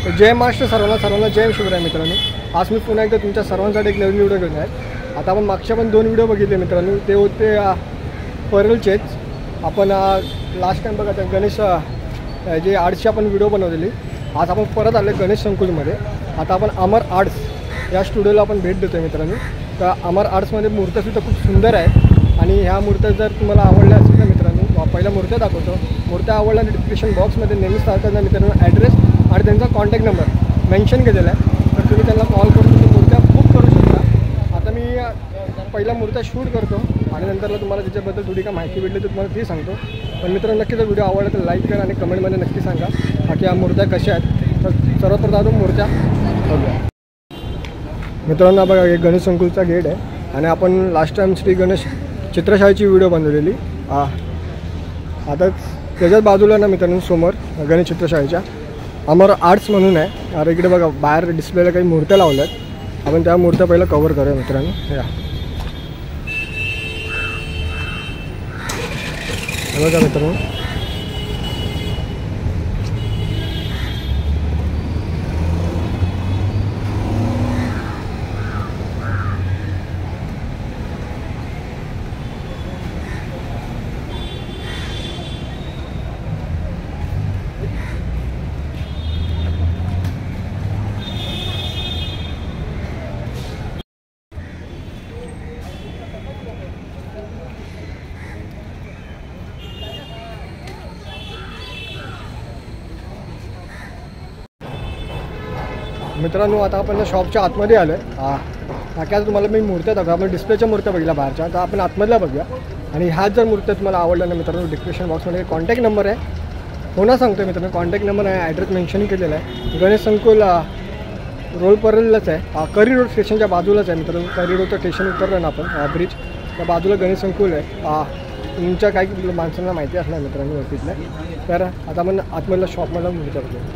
जय महाराष्ट्र सर्वांना जय शिवराय मित्रांनो। आज मी पुन्हा एकदा तुमच्या सर्वांसाठी एक नवीन व्हिडिओ घेऊन आहे। आता आपण मागच्या पण 2 व्हिडिओ बघितले मित्रांनो, ते होते परळचेच। आपण लास्ट टाइम बघा गणेश जे आर्ट्सची आपण व्हिडिओ बनवलेली। आज आपण परत आले गणेश संकुलमध्ये। आता आपण अमर आर्ट्स या स्टुडिओला आपण भेट देतोय मित्रांनो। तर अमर आर्ट्समध्ये मूर्त्यासुद्धा खूप सुंदर आहे आणि ह्या मूर्त्या जर तुम्हाला आवडल्या असतील ना मित्रांनो, पहिल्या मूर्त्या दाखवतो। मूर्त्या आवडल्या डिस्क्रिप्शन बॉक्समध्ये नेहमीच सांगताना मित्रांनो ॲड्रेस आणि त्यांचा कॉन्टॅक्ट नंबर मेन्शन केलेला आहे, तर तुम्ही त्यांना कॉल करून तुम्ही मूर्त्या बुक करू शकता। आता मी पहिल्या मूर्त्या शूट करतो आणि नंतरला तुम्हाला त्याच्याबद्दल थोडी काय माहिती भेटली तर तुम्हाला ती सांगतो। पण मित्रांनो नक्की जर व्हिडिओ आवडला तर लाईक करा आणि कमेंटमध्ये नक्की सांगा की या मूर्त्या कशा आहेत। तर सर्वप्रथम मूर्त्या बघूया मित्रांनो। बघा एक गणेश संकुलचा गेट आहे आणि आपण लास्ट टाइम श्री गणेश चित्रशाळेची व्हिडिओ बनवलेली। आता त्याच्याच बाजूला ना मित्रांनो समोर गणेश चित्रशाळेच्या अमर आर्ट्स म्हणून आहे। अरे इकडे बघा बाहेर डिस्प्लेला काही मूर्त्या लावल्यात, आपण त्या मूर्त्या पहिला कव्हर करूया मित्रांनो। या बघा मित्रांनो, मित्रांनो आता आपण शॉपच्या आतमध्ये आलो आहे। आता तुम्हाला मी मूर्त्या दाखवा, आपण डिस्प्लेच्या मूर्त्या बघितल्या बाहेरच्या, तर आपण आतमधल्या बघूया। आणि ह्या जर मूर्त्या तुम्हाला आवडल्या ना मित्रांनो, डिस्क्रिप्शन बॉक्समध्ये कॉन्टॅक्ट नंबर आहे, पुन्हा सांगतो मित्रांनो कॉन्टॅक्ट नंबर आहे, ॲड्रेस मेन्शन केलेला आहे। गणेश संकुल रोड परळलाच आहे, करी रोड स्टेशनच्या बाजूलाच आहे मित्रांनो। करी रोडचं स्टेशन उतरलं ना आपण ब्रिज, त्या बाजूला गणेश संकुल आहे। तुमच्या काही माणसांना माहिती असणार मित्रांनो तिथल्या। तर आता आपण आतमधल्या शॉपमधला मूर्त्या बघूया।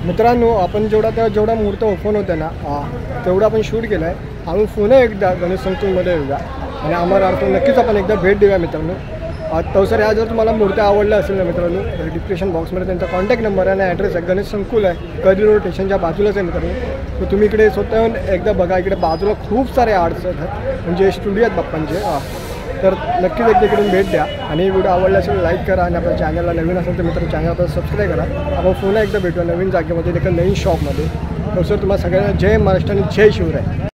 मित्रांनो आपण जेवढा मूर्त्या ओपन होत्या ना तेवढा आपण शूट केला आहे। आम्ही पुन्हा एकदा गणेश संकुलमध्ये येऊया आणि अमर आर्टवर नक्कीच आपण एकदा भेट देऊया मित्रांनो. तवसर ह्या जर तुम्हाला मूर्त्या आवडल्या असेल ना मित्रांनो, तर डिस्क्रिप्शन बॉक्समध्ये त्यांचा कॉन्टॅक्ट नंबर आहे आणि ॲड्रेस आहे. गणेश संकुल आहे, कधी रोड स्टेशनच्या बाजूलाच आहे मित्रांनो. तर तुम्ही इकडे स्वतः येऊन एकदा बघा. इकडे बाजूला खूप सारे आर्ट्स आहेत, म्हणजे स्टुडिओ आहेत बाप्पांचे. तर नक्कीच एकदा इकडून भेट द्या. आणि व्हिडिओ आवडला असेल लाईक करा आणि आपल्या चॅनलला नवीन असेल तर मित्रांनो चॅनल आपल्याला सबस्क्राईब करा. आपण पुन्हा एकदा भेटूया नवीन जागेमध्ये एका नवीन शॉपमध्ये. तवसर तुम्हाला सगळ्यांना जय महाराष्ट्र आणि जय शिवराय.